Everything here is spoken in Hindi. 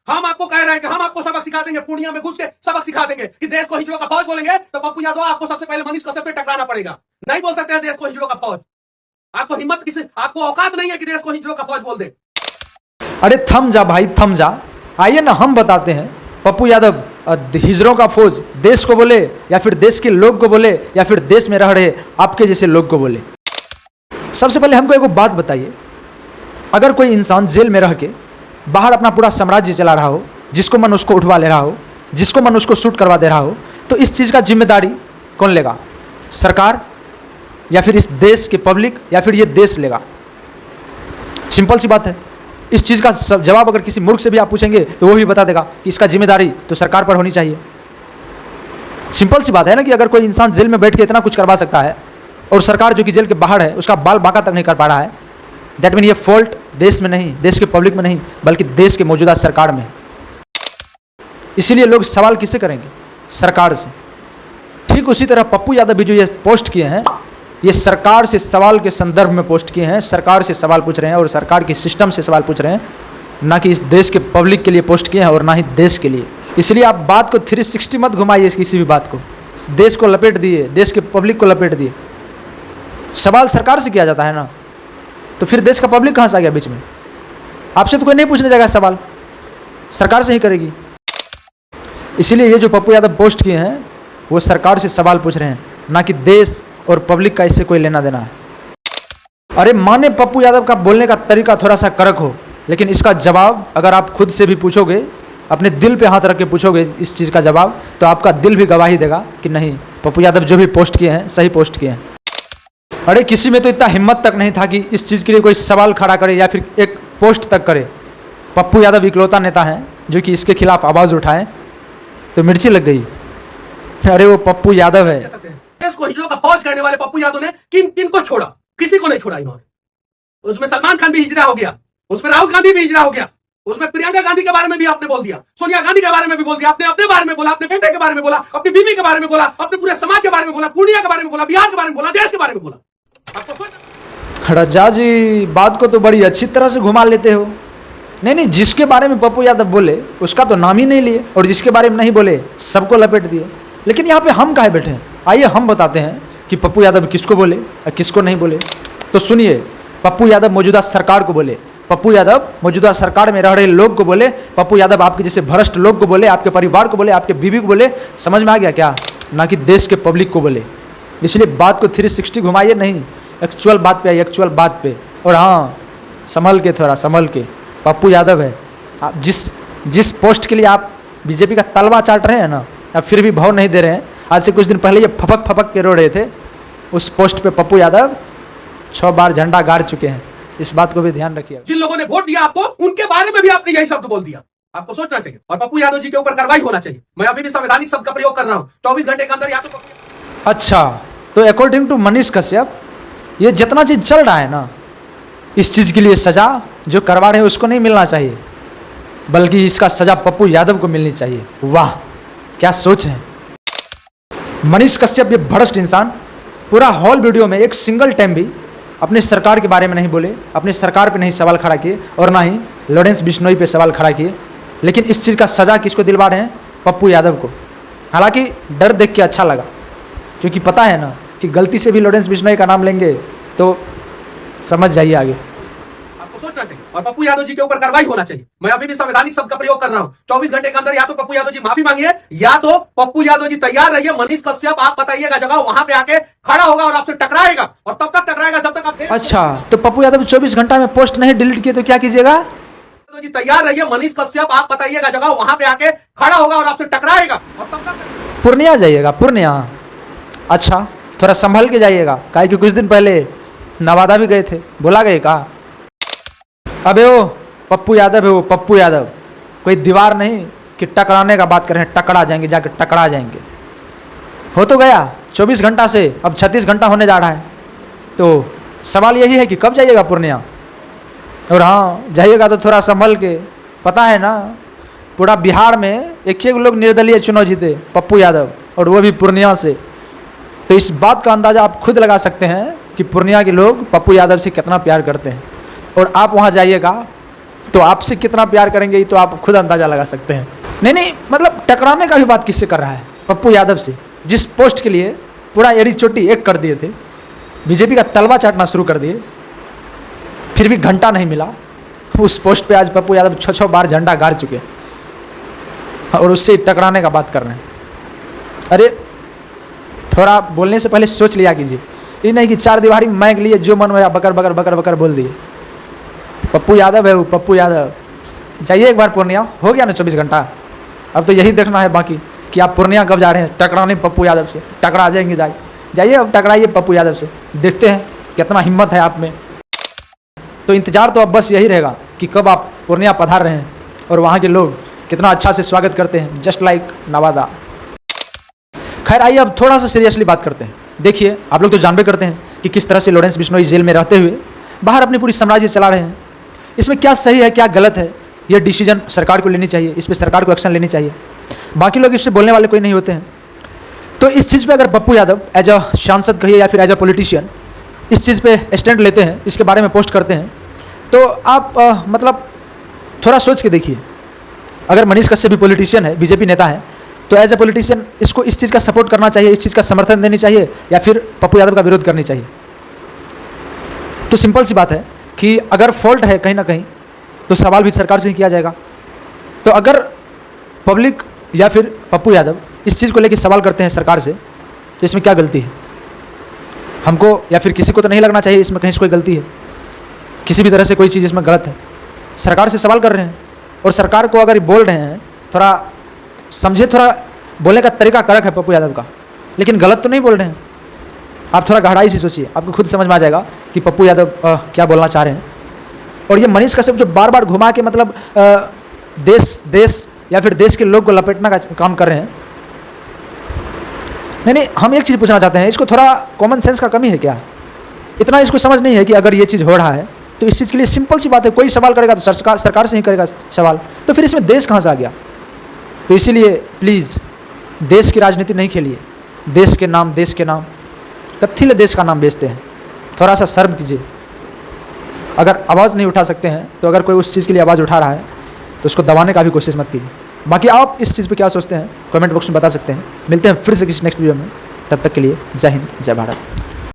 हम आपको कह रहे हैं कि हम आपको सबक सिखा देंगे, पूर्णिया में घुस के सबक सिखा देंगे कि देश को हिजड़ों का फौज बोलेंगे तो पप्पू यादव आपको सबसे पहले मनीष कश्यप पे टकराना पड़ेगा। नहीं बोल सकते हैं देश को हिजड़ों का फौज। आपको हिम्मत किसी, आपको औकात नहीं है कि देश को हिजड़ों का फौज बोल दे। अरे थम जा भाई, थम जा। आइए ना हम बताते हैं पप्पू यादव हिजड़ों का फौज देश को बोले या फिर देश के लोग को बोले या फिर देश में रह रहे आपके जैसे लोग को बोले। सबसे पहले हमको एक बात बताइए, अगर कोई इंसान जेल में रह के बाहर अपना पूरा साम्राज्य चला रहा हो, जिसको मन उसको उठवा ले रहा हो, जिसको मन उसको शूट करवा दे रहा हो, तो इस चीज़ का जिम्मेदारी कौन लेगा? सरकार या फिर इस देश के पब्लिक या फिर ये देश लेगा? सिंपल सी बात है। इस चीज़ का जवाब अगर किसी मूर्ख से भी आप पूछेंगे तो वो भी बता देगा कि इसका जिम्मेदारी तो सरकार पर होनी चाहिए। सिंपल सी बात है ना कि अगर कोई इंसान जेल में बैठ के इतना कुछ करवा सकता है और सरकार जो कि जेल के बाहर है उसका बाल बांका तक नहीं कर पा रहा है, दैट मीन ये फॉल्ट देश में नहीं, देश के पब्लिक में नहीं, बल्कि देश के मौजूदा सरकार में है। इसीलिए लोग सवाल किससे करेंगे? सरकार से। ठीक उसी तरह पप्पू यादव भी जो ये पोस्ट किए हैं, ये सरकार से सवाल के संदर्भ में पोस्ट किए हैं, सरकार से सवाल पूछ रहे हैं और सरकार के सिस्टम से सवाल पूछ रहे हैं, ना कि इस देश के पब्लिक के लिए पोस्ट किए हैं और ना ही देश के लिए। इसलिए आप बात को 360 मत घुमाइए, किसी भी बात को देश को लपेट दिए, देश के पब्लिक को लपेट दिए। सवाल सरकार से किया जाता है ना, तो फिर देश का पब्लिक कहाँ से आ गया बीच में? आपसे तो कोई नहीं पूछने जाएगा, सवाल सरकार से ही करेगी। इसीलिए ये जो पप्पू यादव पोस्ट किए हैं वो सरकार से सवाल पूछ रहे हैं, ना कि देश और पब्लिक का इससे कोई लेना देना है। अरे माने पप्पू यादव का बोलने का तरीका थोड़ा सा कड़क हो, लेकिन इसका जवाब अगर आप खुद से भी पूछोगे, अपने दिल पे हाथ रख के पूछोगे इस चीज़ का जवाब, तो आपका दिल भी गवाही देगा कि नहीं, पप्पू यादव जो भी पोस्ट किए हैं सही पोस्ट किए हैं। अरे किसी में तो इतना हिम्मत तक नहीं था कि इस चीज़ के लिए कोई सवाल खड़ा करे या फिर एक पोस्ट तक करे। पप्पू यादव इकलौता नेता हैं जो कि इसके खिलाफ आवाज़ उठाएं तो मिर्ची लग गई। अरे वो पप्पू यादव है। देश को हिजड़ों का फौज करने वाले पप्पू यादव ने किन को छोड़ा? किसी को नहीं छोड़ा इन्होंने। उसमें सलमान खान भी हिजड़ा हो गया, उसमें राहुल गांधी भी हिजड़ा हो गया, उसमें प्रियंका गांधी के बारे में भी आपने बोल दिया, सोनिया गांधी के बारे में भी बोल दिया, आपने अपने बारे में बोला, अपने बेटे के बारे में बोला, अपनी बीवी के बारे में बोला, अपने पूरे समाज के बारे में बोला, पूर्णिया के बारे में बोला, बिहार के बारे में बोला, देश के बारे में बोला। रजा जी बात को तो बड़ी अच्छी तरह से घुमा लेते हो। नहीं, जिसके बारे में पप्पू यादव बोले उसका तो नाम ही नहीं लिए और जिसके बारे में नहीं बोले सबको लपेट दिए। लेकिन यहाँ पे हम काहे बैठे हैं? आइए हम बताते हैं कि पप्पू यादव किसको बोले और किसको नहीं बोले। तो सुनिए, पप्पू यादव मौजूदा सरकार को बोले, पप्पू यादव मौजूदा सरकार में रह रहे लोग को बोले, पप्पू यादव आपके जैसे भ्रष्ट लोग को बोले, आपके परिवार को बोले, आपके बीवी को बोले। समझ में आ गया क्या? ना कि देश के पब्लिक को बोले। इसलिए बात को 360 घुमाइए नहीं, एक्चुअल बात पे आइए, एक्चुअल बात पे। और हाँ, संभल के, थोड़ा संभल के। पप्पू यादव है, आप जिस पोस्ट के लिए आप बीजेपी का तलवा चाट रहे हैं ना, आप फिर भी भाव नहीं दे रहे हैं। आज से कुछ दिन पहले ये फपक के रो रहे थे, उस पोस्ट पे पप्पू यादव 6 बार झंडा गाड़ चुके हैं। इस बात को भी ध्यान रखिए। जिन लोगों ने वोट दिया आपको, उनके बारे में भी आपने यही शब्द बोल दिया। आपको सोचना चाहिए और पप्पू यादव जी के ऊपर कार्रवाई होना चाहिए। मैं अभी भी संवैधानिक शब्द का प्रयोग कर रहा हूँ। 24 घंटे के अंदर या तो अच्छा, तो अकॉर्डिंग टू मनीष कश्यप ये जितना चीज़ चल रहा है ना, इस चीज़ के लिए सज़ा जो करवा रहे हैं उसको नहीं मिलना चाहिए, बल्कि इसका सज़ा पप्पू यादव को मिलनी चाहिए। वाह, क्या सोच है मनीष कश्यप। ये भ्रष्ट इंसान पूरा हॉल वीडियो में एक सिंगल टाइम भी अपने सरकार के बारे में नहीं बोले, अपने सरकार पे नहीं सवाल खड़ा किए और ना ही लॉरेंस बिश्नोई पे सवाल खड़ा किए। लेकिन इस चीज़ का सज़ा किसको दिलवा रहे हैं? पप्पू यादव को। हालांकि डर देख के अच्छा लगा, क्योंकि पता है ना कि गलती से भी लॉरेंस बिश्नोई का नाम लेंगे तो समझ जाइए आगे। आपको सोचना चाहिए और पप्पू यादव जी के ऊपर कार्रवाई होना चाहिए। मैं अभी भी संवैधानिक शब्द का प्रयोग कर रहा हूँ। 24 घंटे के अंदर या तो पप्पू यादव जी माफी मांगिए, या तो पप्पू यादव जी तैयार रहिए। मनीष कश्यप आप बताइएगा जगह, वहां पे आके खड़ा होगा और आपसे टकराएगा, और तब तक टकराएगा जब तक आप। अच्छा, तो पप्पू यादव 24 घंटा में पोस्ट नहीं डिलीट किए तो क्या कीजिएगा? जी तैयार रहिए, मनीष कश्यप आप बताइएगा जगह, वहां पे आके खड़ा होगा और आपसे टकराएगा, और तब तक। पूर्णिया जाइएगा? पूर्णिया? अच्छा, थोड़ा संभल के जाइएगा, काहे कि कुछ दिन पहले नवादा भी गए थे, बोला गए का? अबे वो पप्पू यादव है, वो पप्पू यादव कोई दीवार नहीं कि टकराने का बात करें, टकरा जाएंगे, जाके टकरा जाएंगे। हो तो गया 24 घंटा से अब 36 घंटा होने जा रहा है। तो सवाल यही है कि कब जाइएगा पूर्णिया? और हाँ, जाइएगा तो थोड़ा संभल के। पता है ना, पूरा बिहार में एक लोग निर्दलीय चुनाव जीते, पप्पू यादव, और वो भी पूर्णिया से। तो इस बात का अंदाज़ा आप खुद लगा सकते हैं कि पूर्णिया के लोग पप्पू यादव से कितना प्यार करते हैं। और आप वहाँ जाइएगा तो आपसे कितना प्यार करेंगे ये तो आप खुद अंदाजा लगा सकते हैं। नहीं, मतलब टकराने का भी बात किससे कर रहा है? पप्पू यादव से, जिस पोस्ट के लिए पूरा एड़ी चोटी एक कर दिए थे, बीजेपी का तलवा चाटना शुरू कर दिए, फिर भी घंटा नहीं मिला। उस पोस्ट पे आज पप्पू यादव 6 बार झंडा गाड़ चुके हैं और उससे टकराने का बात कर रहे हैं। अरे थोड़ा बोलने से पहले सोच लिया कीजिए, ये नहीं कि चार दीवारी मैग लिए जो मन हुआ बकर बकर बकर बकर बोल दिए। पप्पू यादव है वो, पप्पू यादव। जाइए एक बार पूर्णिया, हो गया ना 24 घंटा, अब तो यही देखना है बाकी कि आप पूर्णिया कब जा रहे हैं टकराने पप्पू यादव से। टकरा जाएंगे, जाइए अब टकराइए पप्पू यादव से, देखते हैं कितना हिम्मत है आप में। तो इंतज़ार तो अब बस यही रहेगा कि कब आप पूर्णिया पधार रहे हैं और वहाँ के लोग कितना अच्छा से स्वागत करते हैं, जस्ट लाइक नवादा। खैर आइए अब थोड़ा सा सीरियसली बात करते हैं। देखिए आप लोग तो जानबे करते हैं कि किस तरह से लॉरेंस बिश्नोई जेल में रहते हुए बाहर अपनी पूरी साम्राज्य चला रहे हैं। इसमें क्या सही है क्या गलत है, यह डिसीजन सरकार को लेनी चाहिए, इस पर सरकार को एक्शन लेनी चाहिए। बाकी लोग इससे बोलने वाले कोई नहीं होते हैं। तो इस चीज़ पे अगर पप्पू यादव एज अ सांसद कहिए या फिर एज अ पॉलिटिशियन इस चीज़ पे स्टैंड लेते हैं, इसके बारे में पोस्ट करते हैं, तो आप मतलब थोड़ा सोच के देखिए। अगर मनीष कश्यप भी पॉलिटिशियन है, बीजेपी नेता है, तो एज ए पॉलिटिशियन इसको इस चीज़ का सपोर्ट करना चाहिए, इस चीज़ का समर्थन देनी चाहिए या फिर पप्पू यादव का विरोध करनी चाहिए? तो सिंपल सी बात है कि अगर फॉल्ट है कहीं ना कहीं तो सवाल भी सरकार से ही किया जाएगा। तो अगर पब्लिक या फिर पप्पू यादव इस चीज़ को लेकर सवाल करते हैं सरकार से, तो इसमें क्या गलती है? हमको या फिर किसी को तो नहीं लगना चाहिए इसमें कहीं से कोई गलती है, किसी भी तरह से कोई चीज़ इसमें गलत है। सरकार से सवाल कर रहे हैं और सरकार को अगर बोल रहे हैं, थोड़ा समझे, थोड़ा बोलने का तरीका कड़क है पप्पू यादव का, लेकिन गलत तो नहीं बोल रहे हैं। आप थोड़ा गहराई से सोचिए, आपको खुद समझ में आ जाएगा कि पप्पू यादव क्या बोलना चाह रहे हैं। और ये मनीष कश्यप जो बार बार घुमा के मतलब देश या फिर देश के लोग को लपेटने का काम कर रहे हैं, नहीं, हम एक चीज़ पूछना चाहते हैं, इसको थोड़ा कॉमन सेंस का कमी है क्या? इतना इसको समझ नहीं है कि अगर ये चीज़ हो रहा है तो इस चीज़ के लिए सिंपल सी बात है, कोई सवाल करेगा तो सरकार से ही करेगा सवाल, तो फिर इसमें देश कहाँ से आ गया? तो इसीलिए प्लीज़ देश की राजनीति नहीं खेलिए। देश के नाम कत्थिले देश का नाम बेचते हैं, थोड़ा सा शर्म कीजिए। अगर आवाज़ नहीं उठा सकते हैं तो अगर कोई उस चीज़ के लिए आवाज़ उठा रहा है तो उसको दबाने का भी कोशिश मत कीजिए। बाकी आप इस चीज़ पे क्या सोचते हैं कमेंट बॉक्स में बता सकते हैं। मिलते हैं फिर से किसी नेक्स्ट वीडियो में, तब तक के लिए जय हिंद जय भारत।